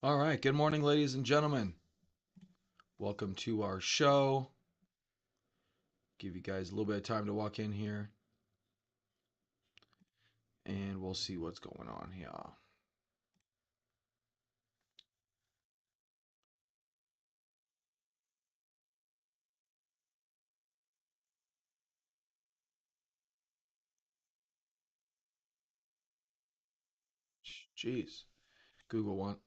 All right, good morning, ladies and gentlemen. Welcome to our show. Give you guys a little bit of time to walk in here, and we'll see what's going on here. Jeez, Google want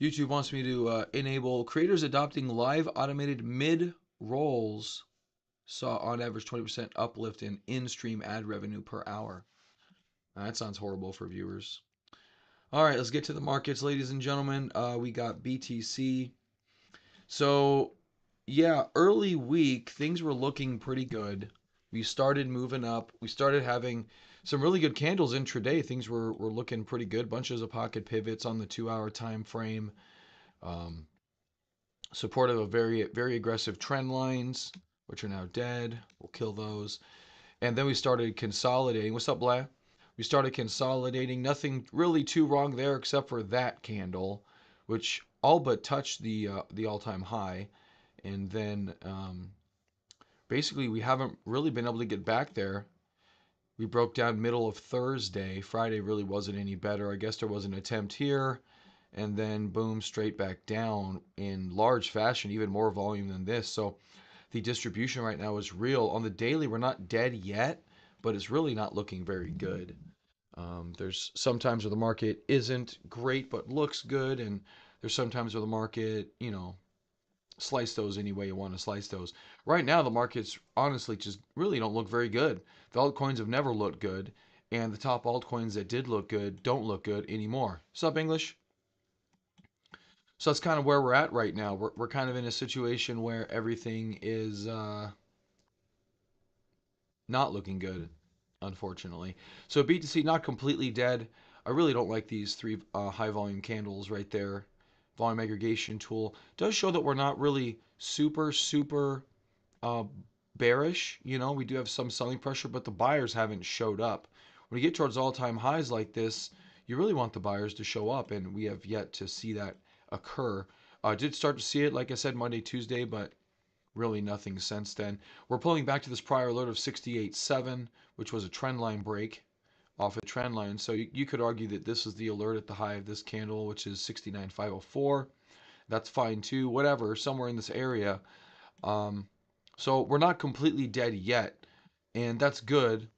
YouTube wants me to enable creators adopting live automated mid rolls saw on average 20% uplift in in-stream ad revenue per hour. That sounds horrible for viewers. All right, let's get to the markets, ladies and gentlemen. We got BTC. So, yeah, early week, things were looking pretty good. We started moving up. We started having some really good candles intraday. Things were looking pretty good. Bunches of pocket pivots on the 2 hour time frame. Um, Supportive of very aggressive trend lines, which are now dead. We'll kill those. And then we started consolidating. What's up, Blah? We started consolidating. Nothing really too wrong there except for that candle, which all but touched the all-time high. And then basically we haven't really been able to get back there. We broke down middle of Thursday. Friday really wasn't any better. I guess there was an attempt here, and then boom, straight back down in large fashion, even more volume than this. So the distribution right now is real. On the daily, we're not dead yet, but it's really not looking very good. There's sometimes where the market isn't great but looks good, and there's sometimes where the market, slice those any way you want to slice those. Right now, the markets honestly just really don't look very good. The altcoins have never looked good, and the top altcoins that did look good don't look good anymore. Sup, English? So that's kind of where we're at right now. We're kind of in a situation where everything is not looking good, unfortunately. So BTC not completely dead. I really don't like these three high volume candles right there. Volume aggregation tool does show that we're not really super uh, bearish. We do have some selling pressure, but the buyers haven't showed up. When you get towards all-time highs like this, you really want the buyers to show up, and we have yet to see that occur. Did start to see it, like I said, Monday, Tuesday, but really nothing since then. We're pulling back to this prior low of 68.7, which was a trend line break off a trend line. So you could argue that this is the alert at the high of this candle, which is 69.504. That's fine too. Whatever, somewhere in this area. Um, so we're not completely dead yet, and that's good,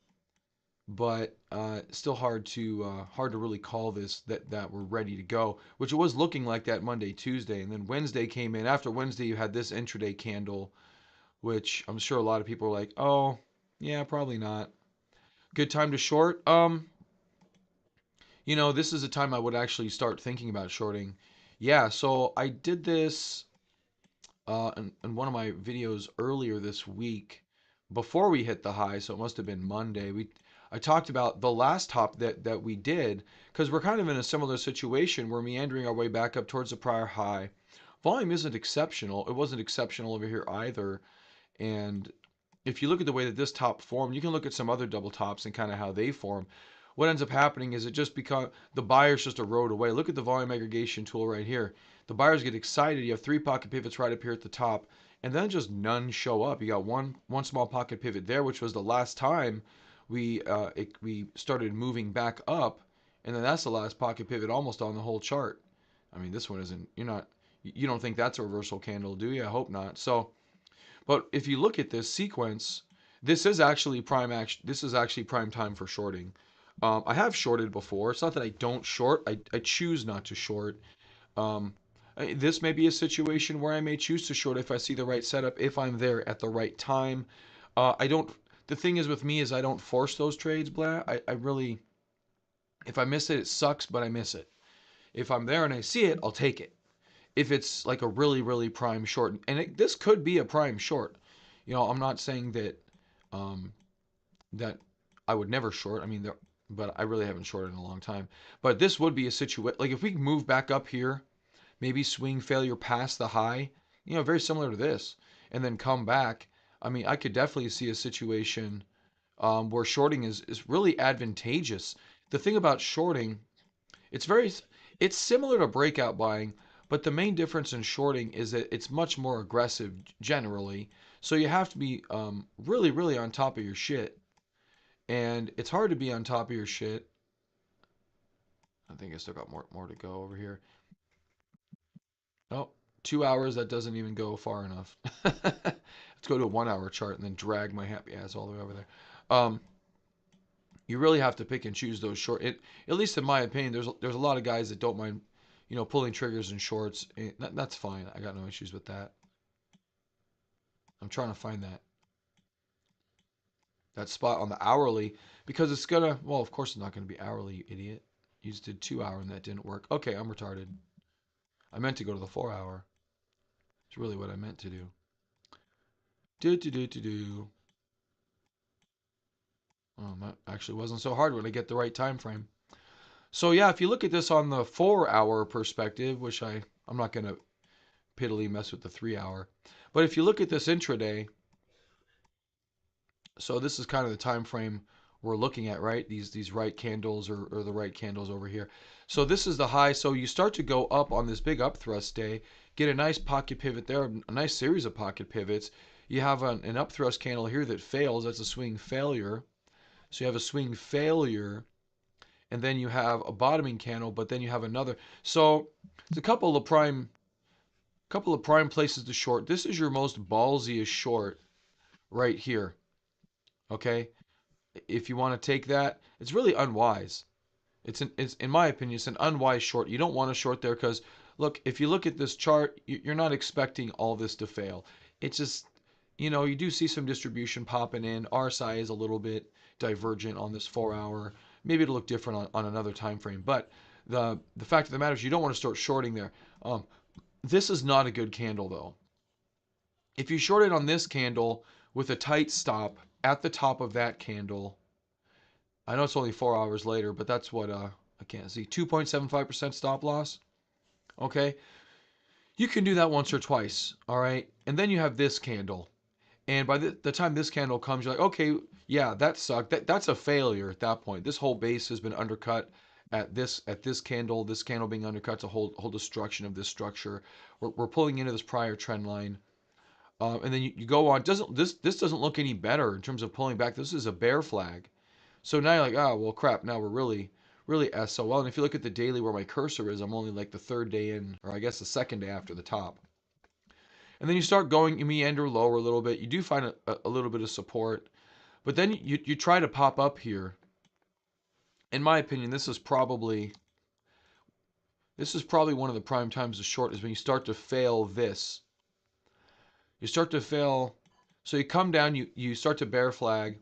but still hard to really call this that we're ready to go. Which it was looking like that Monday, Tuesday, and then Wednesday came in. After Wednesday, you had this intraday candle, which I'm sure a lot of people are like, oh, yeah, probably not. Good time to short. This is a time I would actually start thinking about shorting. Yeah, so I did this in one of my videos earlier this week before we hit the high, so it must have been Monday. I talked about the last top that we did because we're kind of in a similar situation. We're meandering our way back up towards the prior high. Volume isn't exceptional. It wasn't exceptional over here either. And if you look at the way that this top formed, you can look at some other double tops and kind of how they form. What ends up happening is it just become the buyers just erode away. Look at the volume aggregation tool right here. The buyers get excited. You have three pocket pivots right up here at the top, and then just none show up. You got one small pocket pivot there, which was the last time we started moving back up, and then that's the last pocket pivot almost on the whole chart. I mean, this one isn't. You don't think that's a reversal candle, do you? I hope not. So but if you look at this sequence, this is actually prime action. This is actually prime time for shorting. I have shorted before. It's not that I don't short. I choose not to short. Um, this may be a situation where I may choose to short if I see the right setup, if I'm there at the right time. I don't. The thing is with me is I don't force those trades, blah. I really, if I miss it, it sucks, but I miss it. If I'm there and I see it, I'll take it. If it's like a really prime short, and this could be a prime short. I'm not saying um, that I would never short. I mean, but I really haven't shorted in a long time. But this would be a situation like if we move back up here, maybe swing failure past the high, very similar to this, and then come back. I mean, I could definitely see a situation where shorting is really advantageous. The thing about shorting, it's very It's similar to breakout buying, but the main difference in shorting is that it's much more aggressive generally. So you have to be really, really on top of your shit. And it's hard to be on top of your shit. I think I still got more to go over here. Oh, 2 hours, that doesn't even go far enough. Let's go to a 1 hour chart and then drag my happy ass all the way over there. Um, you really have to pick and choose those short. At least in my opinion, there's a lot of guys that don't mind, pulling triggers in shorts. That's fine. I got no issues with that. I'm trying to find that spot on the hourly because it's gonna. Well, of course it's not gonna be hourly, you idiot. You just did 2 hour and that didn't work. Okay, I'm retarded. I meant to go to the 4 hour. It's really what I meant to do. Do do do do do. That actually wasn't so hard when I get the right time frame. So yeah, if you look at this on the 4 hour perspective, which I'm not gonna piddly mess with the 3 hour, but if you look at this intraday, so this is kind of the time frame we're looking at, right? These right candles or the right candles over here. So this is the high. So you start to go up on this big up thrust day, get a nice pocket pivot there, a nice series of pocket pivots. You have an up thrust candle here that fails. That's a swing failure. So you have a swing failure, and then you have a bottoming candle, but then you have another. So it's a couple of prime places to short. This is your most ballsiest short right here. Okay, if you want to take that, it's really unwise. It's in my opinion, it's an unwise short. You don't want to short there because look, if you look at this chart, you're not expecting all this to fail. It's just, you do see some distribution popping in. RSI is a little bit divergent on this 4 hour. Maybe it'll look different on another time frame. But the fact of the matter is you don't want to start shorting there. This is not a good candle though. If you short it on this candle with a tight stop at the top of that candle, I know it's only 4 hours later, but that's what I can't see. 2.75% stop loss. Okay. You can do that once or twice. All right. And then you have this candle. And by the time this candle comes, you're like, okay, yeah, that sucked. That's a failure at that point. This whole base has been undercut at this candle. This candle being undercut to whole destruction of this structure. We're pulling into this prior trend line. And then you go on. Doesn't this doesn't look any better in terms of pulling back? This is a bear flag. So now you're like, oh, well, crap. Now we're really, really SOL. And if you look at the daily where my cursor is, I'm only like the third day in, or I guess the second day after the top. And then you start going, you meander lower a little bit. You do find a little bit of support. But then you try to pop up here. In my opinion, this is probably one of the prime times to short is when you start to fail this. You start to fail. So you come down, you start to bear flag.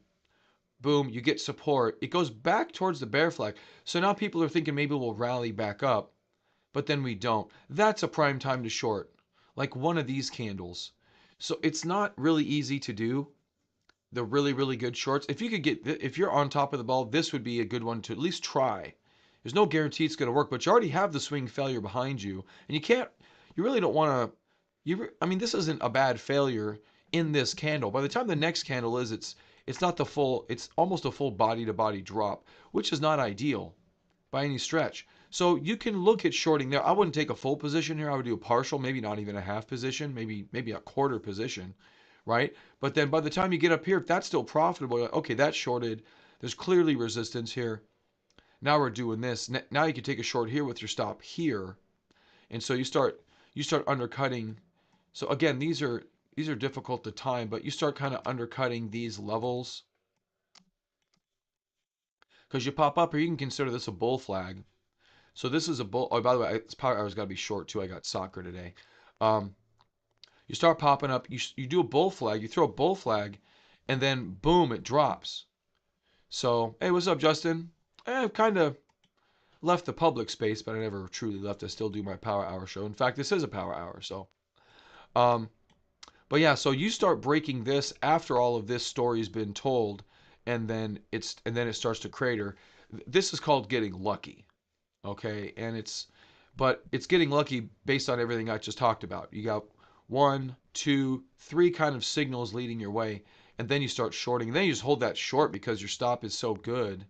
Boom, you get support. It goes back towards the bear flag. So now people are thinking maybe we'll rally back up, but then we don't. That's a prime time to short, like one of these candles. So it's not really easy to do the really, really good shorts. If you're on top of the ball, this would be a good one to at least try. There's no guarantee it's going to work, but you already have the swing failure behind you, and you really don't want to, I mean, this isn't a bad failure in this candle. By the time the next candle is, it's not the full, it's almost a full body to body drop, which is not ideal by any stretch. So you can look at shorting there. I wouldn't take a full position here. I would do a partial, maybe not even a half position, maybe a quarter position, right? But then by the time you get up here, if that's still profitable, like, okay, that's shorted. There's clearly resistance here. Now we're doing this. Now you can take a short here with your stop here, and so you start undercutting. So again, these are difficult to time, but you start kind of undercutting these levels because you pop up here. You can consider this a bull flag. So this is a bull. Oh, by the way, it's power hour's got to be short too. I got soccer today. Um, you start popping up. You do a bull flag. You throw a bull flag, and then boom, it drops. So hey, what's up, Justin? I've kind of left the public space, but I never truly left. I still do my power hour show. In fact, this is a power hour. So, um, but yeah, so you start breaking this after all of this story's been told, and then it starts to crater. This is called getting lucky, okay? But it's getting lucky based on everything I just talked about. You got one, two, three kind of signals leading your way, and then you start shorting. And then you just hold that short because your stop is so good.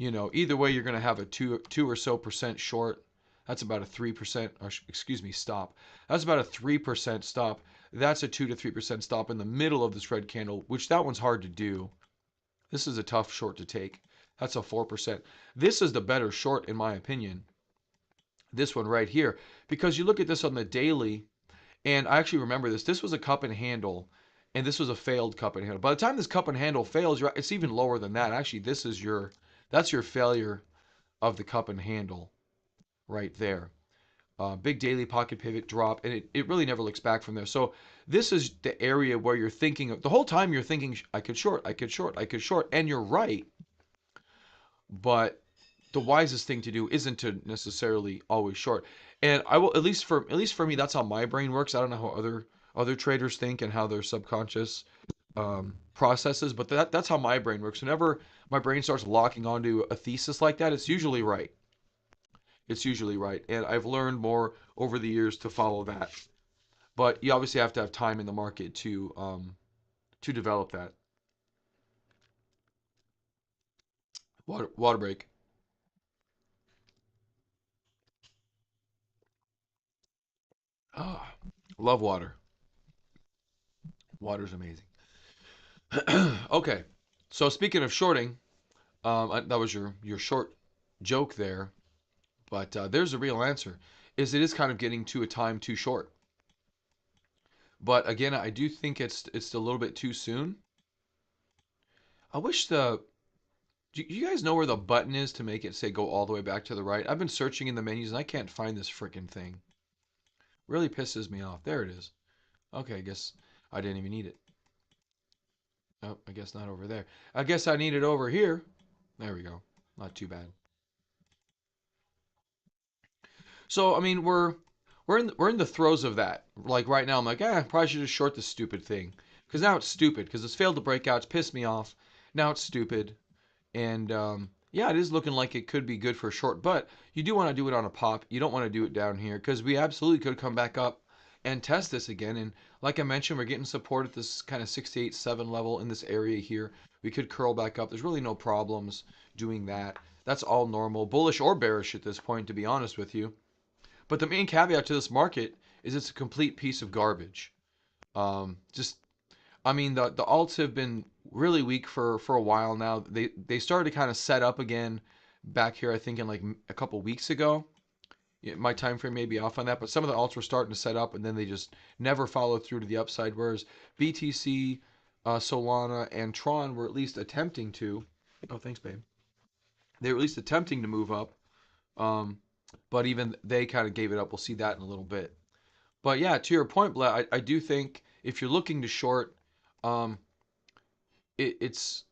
Either way, you're going to have a two or so percent short. That's about a 3%, or excuse me, stop. That's about a 3% stop. That's a 2 to 3% stop in the middle of this red candle, which that one's hard to do. This is a tough short to take. That's a 4%. This is the better short in my opinion. This one right here, because you look at this on the daily, and I actually remember this. This was a cup and handle, and this was a failed cup and handle. By the time this cup and handle fails, it's even lower than that. Actually, that's your failure of the cup and handle right there. Big daily pocket pivot drop, and it really never looks back from there. So this is the area where you're thinking the whole time you're thinking I could short, I could short, I could short, and you're right. But the wisest thing to do isn't to necessarily always short. And I will at least for me, that's how my brain works. I don't know how other traders think and how their subconscious processes, but that's how my brain works. Whenever my brain starts locking onto a thesis like that, it's usually right. It's usually right, and I've learned more over the years to follow that. But you obviously have to have time in the market to develop that. Water break. Ah, love water. Water's amazing. Okay, so speaking of shorting, that was your short joke there, but there's a real answer. Is it is kind of getting to a time too short. But again, I do think it's a little bit too soon. I wish the do you guys know where the button is to make it say go all the way back to the right? I've been searching in the menus and I can't find this freaking thing. Really pisses me off. There it is. Okay, I guess I didn't even need it. Oh, I guess not over there. I guess I need it over here. There we go. Not too bad. So I mean, we're in the throes of that. Like right now, I'm like, probably should just short this stupid thing because now it's stupid because it's failed to break out. It's pissed me off. Now it's stupid, and yeah, it is looking like it could be good for a short, but you do want to do it on a pop. You don't want to do it down here because we absolutely could come back up and test this again. And like I mentioned, we're getting support at this kind of 6 to 8, 7 level in this area here. We could curl back up. There's really no problems doing that. That's all normal, bullish or bearish at this point, to be honest with you. But the main caveat to this market is it's a complete piece of garbage. Just, I mean, the alts have been really weak for a while now. They started to kind of set up again back here, I think, in like a couple weeks ago. Yeah, my time frame may be off on that, but some of the alts were starting to set up, and then they just never followed through to the upside. Whereas BTC, Solana, and Tron were at least attempting to. Oh, thanks, babe. They were at least attempting to move up. Um, but even they kind of gave it up. We'll see that in a little bit. But yeah, to your point, Blair, I do think if you're looking to short, um, it's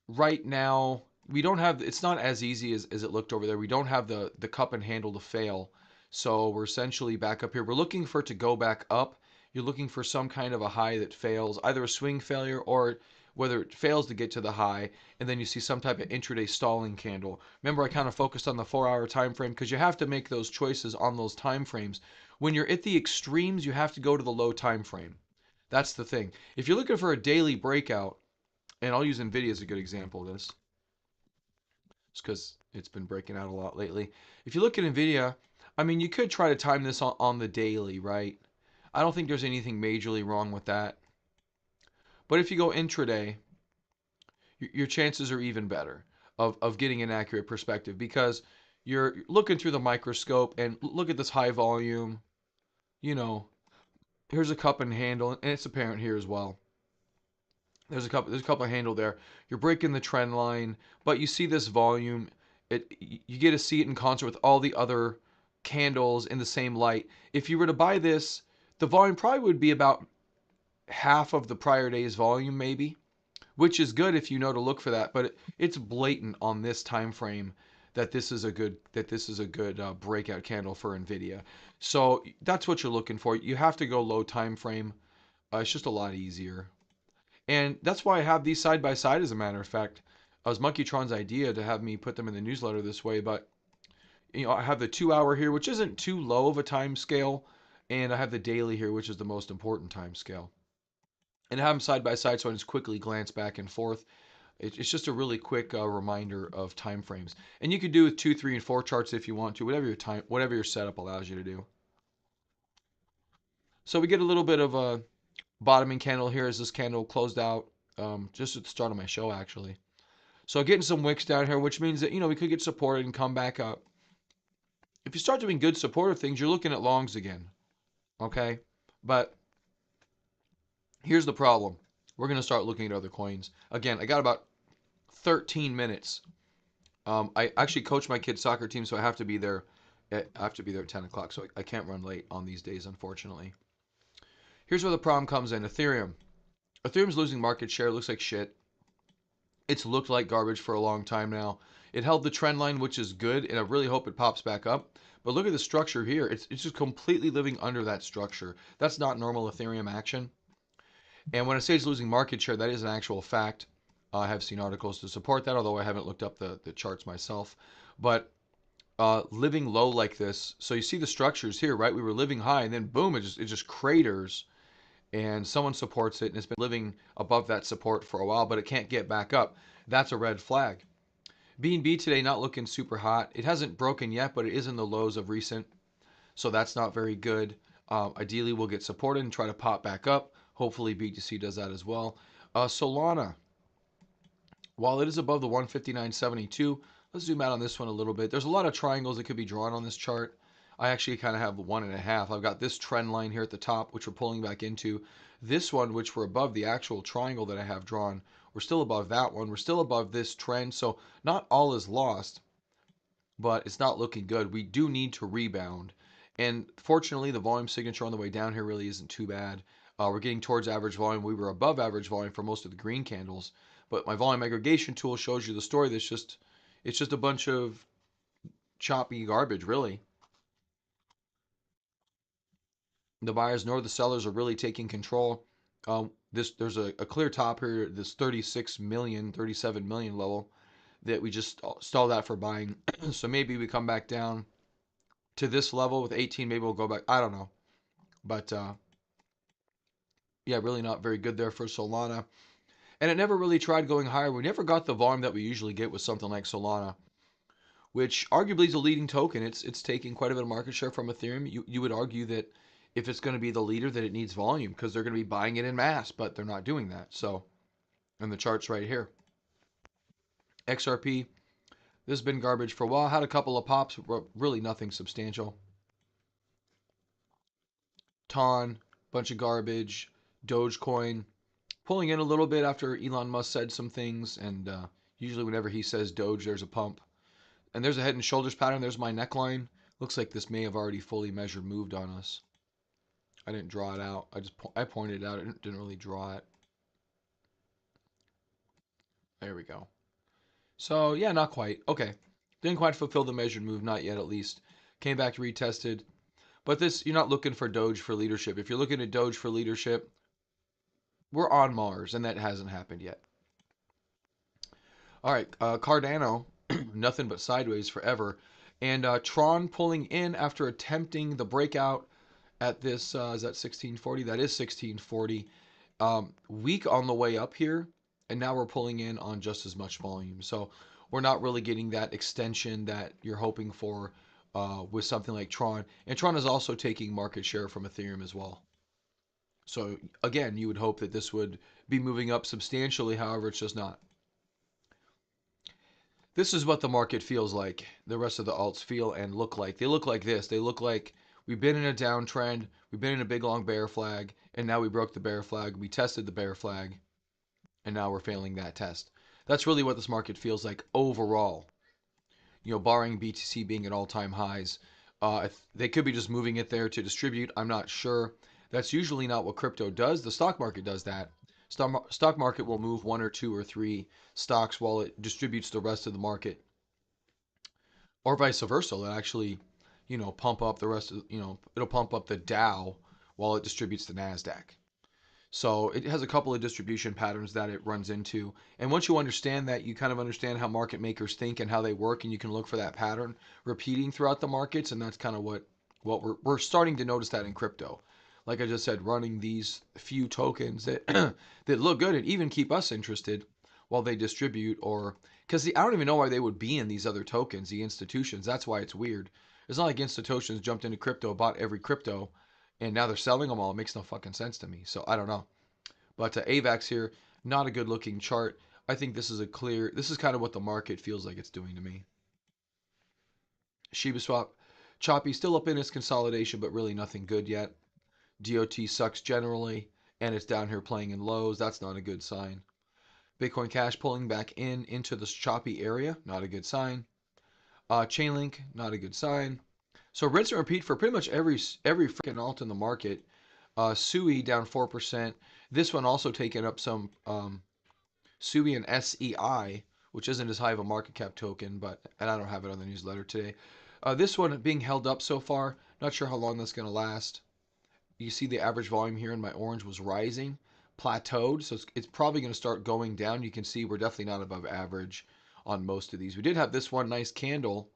right now we don't have it's not as easy as it looked over there. We don't have the cup and handle to fail. So we're essentially back up here. We're looking for it to go back up. You're looking for some kind of a high that fails, either a swing failure or whether it fails to get to the high, and then you see some type of intraday stalling candle. Remember, I kind of focused on the 4 hour time frame because you have to make those choices on those time frames. When you're at the extremes, you have to go to the low time frame. That's the thing. If you're looking for a daily breakout, and I'll use Nvidia as a good example of this, just because it's been breaking out a lot lately. If you look at Nvidia, I mean, you could try to time this on the daily, right? I don't think there's anything majorly wrong with that. But if you go intraday, your chances are even better of getting an accurate perspective because you're looking through the microscope and look at this high volume. You know, here's a cup and handle, and it's apparent here as well. There's a couple of handle there. You're breaking the trend line, but you see this volume. You get to see it in concert with all the other candles in the same light. If you were to buy this, the volume probably would be about half of the prior day's volume, maybe, which is good if you know to look for that. But it's blatant on this time frame that this is a good breakout candle for Nvidia. So that's what you're looking for. You have to go low time frame. It's just a lot easier. And that's why I have these side by side, as a matter of fact. It was Monkeytron's idea to have me put them in the newsletter this way, but I have the 2 hour here, which isn't too low of a time scale, and I have the daily here, which is the most important time scale. And I have them side by side so I just quickly glance back and forth. It's just a really quick reminder of time frames, and you could do with 2, 3, and 4 charts if you want to, whatever your setup allows you to do. So we get a little bit of a bottoming candle here as this candle closed out just at the start of my show actually. So getting some wicks down here, which means that we could get supported and come back up. If you start doing good supportive things, you're looking at longs again. Okay, but here's the problem. We're gonna start looking at other coins again. I got about 13 minutes. I actually coach my kids' soccer team, so I have to be there. I have to be there at 10 o'clock, so I can't run late on these days, unfortunately. Here's where the problem comes in. Ethereum. Ethereum's losing market share. It looks like shit. It's looked like garbage for a long time now. It held the trend line, which is good, and I really hope it pops back up. But look at the structure here. It's just completely living under that structure. That's not normal Ethereum action. And when I say it's losing market share, that is an actual fact. I have seen articles to support that, although I haven't looked up the charts myself. But living low like this, so you see the structures here, right? We were living high, and then boom, it just craters, and someone supports it, and it's been living above that support for a while, but it can't get back up. That's a red flag. BNB today not looking super hot. It hasn't broken yet, but it is in the lows of recent, so that's not very good. Ideally, we'll get supported and try to pop back up. Hopefully, BTC does that as well. Solana, while it is above the 159.72, let's zoom out on this one a little bit. There's a lot of triangles that could be drawn on this chart. I actually kind of have 1.5. I've got this trend line here at the top, which we're pulling back into. This one, which we're above the actual triangle that I have drawn. We're still above that one. We're still above this trend. So not all is lost, but it's not looking good. We do need to rebound. And fortunately, the volume signature on the way down here really isn't too bad. We're getting towards average volume. We were above average volume for most of the green candles, but my volume aggregation tool shows you the story. It's just a bunch of choppy garbage, really. The buyers nor the sellers are really taking control. There's a clear top here, this 36 million, 37 million level that we just stalled out for buying. So maybe we come back down to this level with 18. Maybe we'll go back. I don't know, but yeah, really not very good there for Solana. And it never really tried going higher. We never got the volume that we usually get with something like Solana, which arguably is a leading token. It's taking quite a bit of market share from Ethereum. You would argue that if it's going to be the leader, that it needs volume because they're going to be buying it in mass, but they're not doing that. So, and the chart's right here. XRP, this has been garbage for a while. Had a couple of pops, but really nothing substantial. Ton, bunch of garbage. Dogecoin, pulling in a little bit after Elon Musk said some things, and usually whenever he says Doge, there's a pump. And there's a head and shoulders pattern. There's my neckline. Looks like this may have already fully measured moved on us. I didn't draw it out. I pointed it out. I didn't really draw it. There we go. So yeah, not quite. Okay, didn't quite fulfill the measured move. Not yet, at least. Came back retested. But this, you're not looking for Doge for leadership. If you're looking at Doge for leadership, we're on Mars, and that hasn't happened yet. All right, Cardano, nothing but sideways forever. And Tron pulling in after attempting the breakout at this, is that 1640? That is 1640. Weak on the way up here, and now we're pulling in on just as much volume. So we're not really getting that extension that you're hoping for with something like Tron. And Tron is also taking market share from Ethereum as well. So again, you would hope that this would be moving up substantially. However, it's just not. This is what the market feels like. The rest of the alts feel and look like. They look like this. They look like we've been in a downtrend, we've been in a big long bear flag, and now we broke the bear flag. We tested the bear flag, and now we're failing that test. That's really what this market feels like overall. Barring BTC being at all-time highs. They could be just moving it there to distribute. I'm not sure. That's usually not what crypto does. The stock market does that. Stock market will move one or two or three stocks while it distributes the rest of the market, or vice versa. It'll actually, pump up the rest of, it'll pump up the Dow while it distributes the Nasdaq. So it has a couple of distribution patterns that it runs into. And once you understand that, you kind of understand how market makers think and how they work, and you can look for that pattern repeating throughout the markets. And that's kind of what we're starting to notice that in crypto. Like I just said, running these few tokens that that look good and even keep us interested while they distribute, or because I don't even know why they would be in these other tokens, the institutions. That's why it's weird. It's not like institutions jumped into crypto, bought every crypto, and now they're selling them all. It makes no fucking sense to me. So I don't know. But AVAX here, not a good looking chart. I think this is a clear. This is kind of what the market feels like it's doing to me. Shiba Swap, choppy, still up in its consolidation, but really nothing good yet. DOT sucks generally, and it's down here playing in lows. That's not a good sign. Bitcoin Cash pulling back into this choppy area, not a good sign. Chainlink, not a good sign. So rinse and repeat for pretty much every freaking alt in the market. SUI down 4%. This one also taking up some SUI and SEI, which isn't as high of a market cap token, and I don't have it on the newsletter today. This one being held up so far. Not sure how long that's going to last. You see the average volume here in my orange was rising, plateaued, so it's probably going to start going down. You can see we're definitely not above average on most of these. We did have this one nice candle,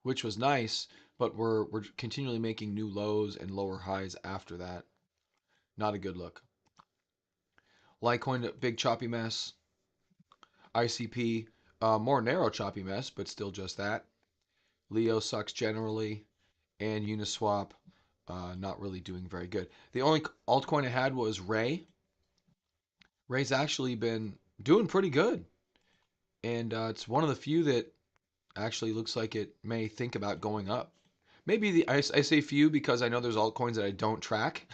which was nice, but we're continually making new lows and lower highs after that. Not a good look. Litecoin, big choppy mess. ICP, more narrow choppy mess, but still just that. Leo sucks generally, and Uniswap, not really doing very good. The only altcoin I had was Ray. Ray's actually been doing pretty good, and it's one of the few that actually looks like it may think about going up. Maybe I say few because I know there's altcoins that I don't track,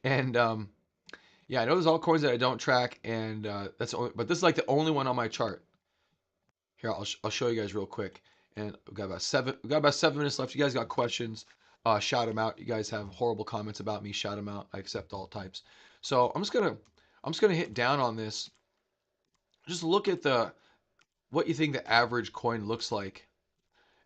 and yeah, I know there's altcoins that I don't track, and but this is like the only one on my chart. Here, I'll show you guys real quick. And we got about 7 minutes left. You guys got questions? Shout them out. You guys have horrible comments about me? Shout them out. I accept all types. So I'm just gonna hit down on this. Just look at what you think the average coin looks like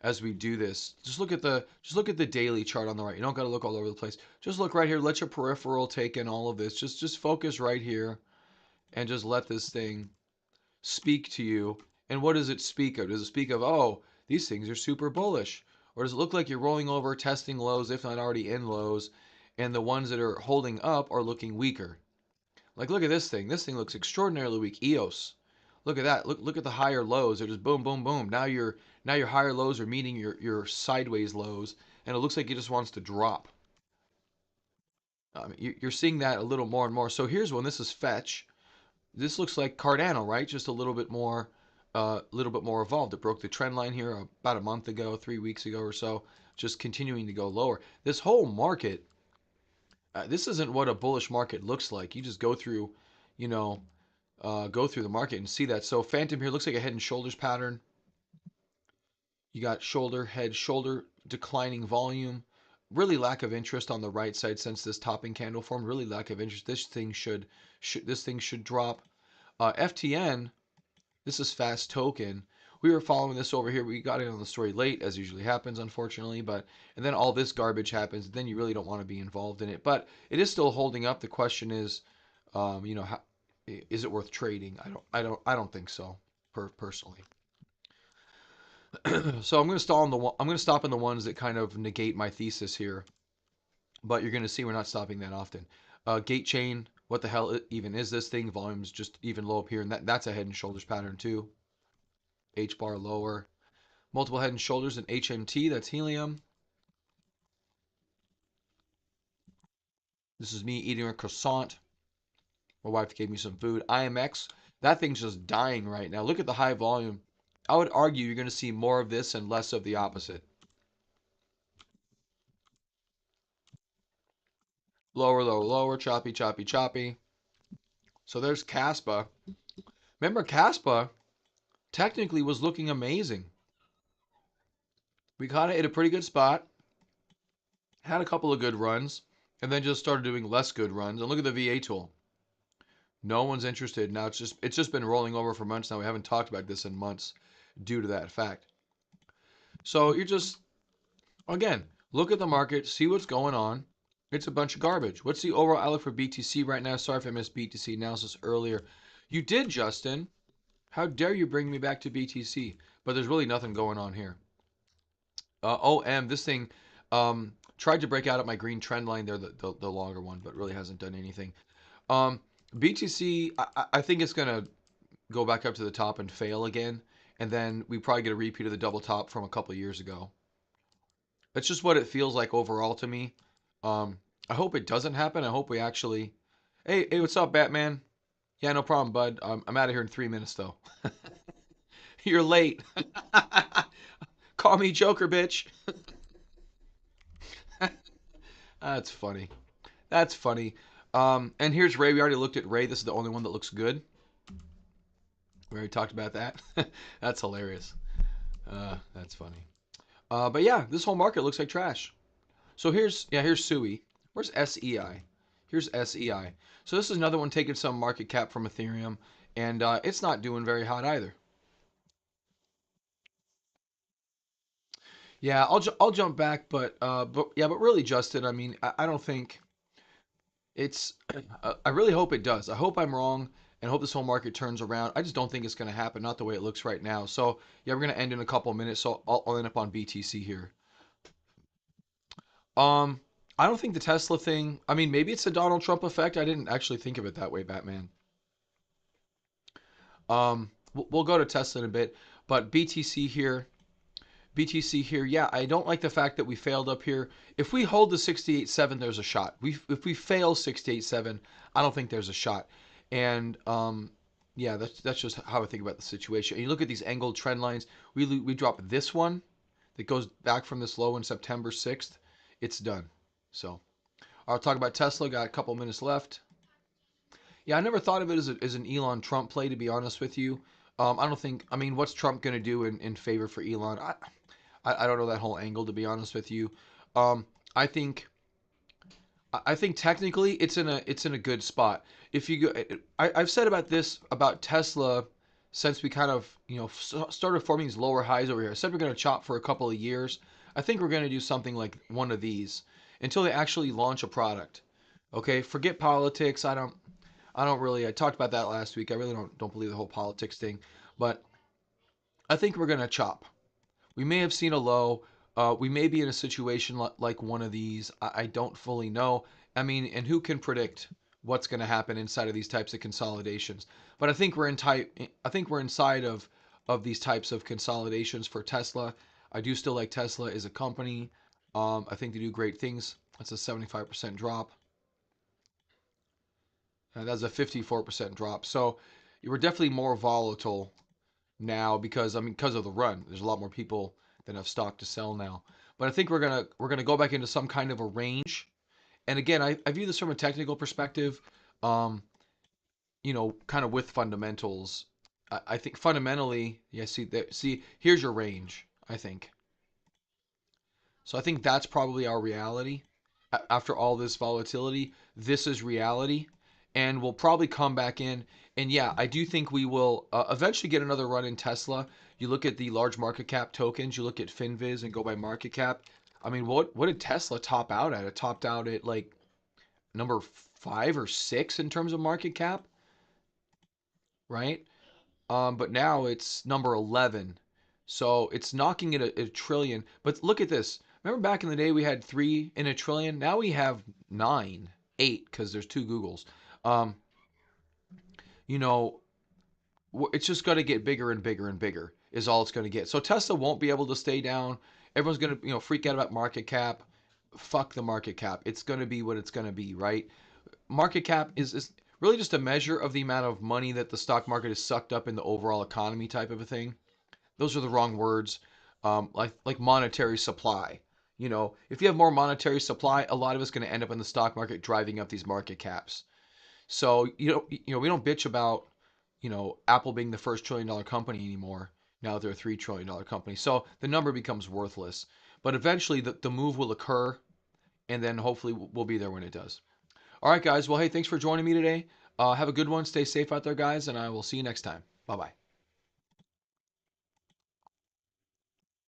as we do this. Just look at the daily chart on the right. You don't got to look all over the place. Just look right here. Let your peripheral take in all of this. Just focus right here and just let this thing speak to you. And what does it speak of? Does it speak of, oh, these things are super bullish? Or does it look like you're rolling over, testing lows, if not already in lows, and the ones that are holding up are looking weaker? Like, look at this thing. This thing looks extraordinarily weak. EOS. Look at that. Look at the higher lows. They're just boom, boom, boom. Now your higher lows are meeting your sideways lows, and it looks like it just wants to drop. You're seeing that a little more and more. So here's one. This is Fetch. This looks like Cardano, right? Just a little bit more evolved. It broke the trend line here about a month ago, 3 weeks ago or so, just continuing to go lower. This whole market, this isn't what a bullish market looks like. You just go through, you know, go through the market and see that. So Phantom here looks like a head and shoulders pattern. You got shoulder, head, shoulder, declining volume. Really lack of interest on the right side since this topping candle formed. Really lack of interest. This thing should drop. FTN, this is Fast Token. We were following this over here. We got in on the story late, as usually happens, unfortunately. And then all this garbage happens. Then you really don't want to be involved in it. But it is still holding up. The question is, how, is it worth trading? I don't think so, personally. So I'm going to I'm going to stop in the ones that kind of negate my thesis here. But you're going to see we're not stopping that often. Gate chain. What the hell even is this thing? Volume's just even low up here, and that's a head and shoulders pattern too. H bar lower. Multiple head and shoulders and HMT, that's helium. This is me eating a croissant. My wife gave me some food. IMX, that thing's just dying right now. Look at the high volume. I would argue you're going to see more of this and less of the opposite. Lower, lower, lower, choppy, choppy, choppy. So there's Caspa. Remember, Caspa technically was looking amazing. We caught it at a pretty good spot. Had a couple of good runs, and then just started doing less good runs. And look at the VA tool. No one's interested. Now it's just been rolling over for months now. We haven't talked about this in months due to that fact. So you're just, again, look at the market, see what's going on. It's a bunch of garbage. What's the overall outlook for BTC right now? Sorry if I missed BTC analysis earlier. You did, Justin. How dare you bring me back to BTC? But there's really nothing going on here. OM, this thing tried to break out at my green trend line there, the longer one, but really hasn't done anything. BTC, I think it's going to go back up to the top and fail again, and then we probably get a repeat of the double top from a couple of years ago. That's just what it feels like overall to me. I hope it doesn't happen. I hope we actually. Hey, what's up, Batman? Yeah, no problem, bud. I'm out of here in 3 minutes, though. You're late. Call me Joker, bitch. That's funny. That's funny. And here's Ray. We already looked at Ray. This is the only one that looks good. We already talked about that. That's hilarious. That's funny. But yeah, this whole market looks like trash. So here's SUI. Where's SEI? Here's SEI. So this is another one taking some market cap from Ethereum, and it's not doing very hot either. Yeah, I'll jump back, but yeah, but really, Justin, I mean, I don't think it's. I really hope it does. I hope I'm wrong, and hope this whole market turns around. I just don't think it's going to happen, not the way it looks right now. So yeah, we're going to end in a couple of minutes. So I'll end up on BTC here. Um, I don't think the Tesla thing. I mean, maybe it's the Donald Trump effect. I didn't actually think of it that way, Batman. We'll go to Tesla in a bit, but BTC here. BTC here, yeah, I don't like the fact that we failed up here. If we hold the 68.7, there's a shot. If we fail 68.7, I don't think there's a shot. And yeah, that's just how I think about the situation. And you look at these angled trend lines. We drop this one that goes back from this low in September 6th. It's done. So I'll talk about Tesla. Got a couple minutes left. Yeah, I never thought of it as an Elon Trump play, to be honest with you. I don't think. I mean, what's Trump going to do in favor for Elon? I don't know that whole angle, to be honest with you. Um, I think I think technically it's in a good spot. If you go, I've said about this about Tesla since we kind of started forming these lower highs over here. I said we're going to chop for a couple of years. I think we're going to do something like one of these until they actually launch a product. Okay, forget politics. I don't really. I talked about that last week. I really don't believe the whole politics thing, but I think we're going to chop. We may have seen a low. We may be in a situation like one of these. I don't fully know. I mean, and who can predict what's going to happen inside of these types of consolidations? But I think we're in type. I think we're inside of these types of consolidations for Tesla. I do still like Tesla as a company. I think they do great things. That's a 75% drop. That's a 54% drop. So we're definitely more volatile now because I mean because of the run. There's a lot more people that have stock to sell now. But I think we're gonna go back into some kind of a range. And again, I view this from a technical perspective. Um, kind of with fundamentals. I think fundamentally, yeah. See, here's your range. I think so. I think that's probably our reality. After all this volatility, this is reality, and we'll probably come back in. And yeah, I do think we will eventually get another run in Tesla. You look at the large market cap tokens, you look at Finviz and go by market cap. I mean, what did Tesla top out at? It topped out at like number 5 or 6 in terms of market cap, right? But now it's number 11. So it's knocking it a trillion. But look at this. Remember back in the day we had 3 in a trillion? Now we have 9, 8, because there's two Googles. Um, you know, it's just going to get bigger and bigger and bigger is all it's going to get. So Tesla won't be able to stay down. Everyone's going to, freak out about market cap. Fuck the market cap. It's going to be what it's going to be, right? Market cap is really just a measure of the amount of money that the stock market is sucked up in the overall economy type of a thing. Those are the wrong words. Like monetary supply. If you have more monetary supply, a lot of it's going to end up in the stock market driving up these market caps. So we don't bitch about Apple being the first trillion-dollar company anymore. Now they're a $3 trillion company. So the number becomes worthless. But eventually the move will occur, and then hopefully we'll be there when it does. All right, guys. Well, hey, thanks for joining me today. Have a good one. Stay safe out there, guys, and I will see you next time. Bye bye.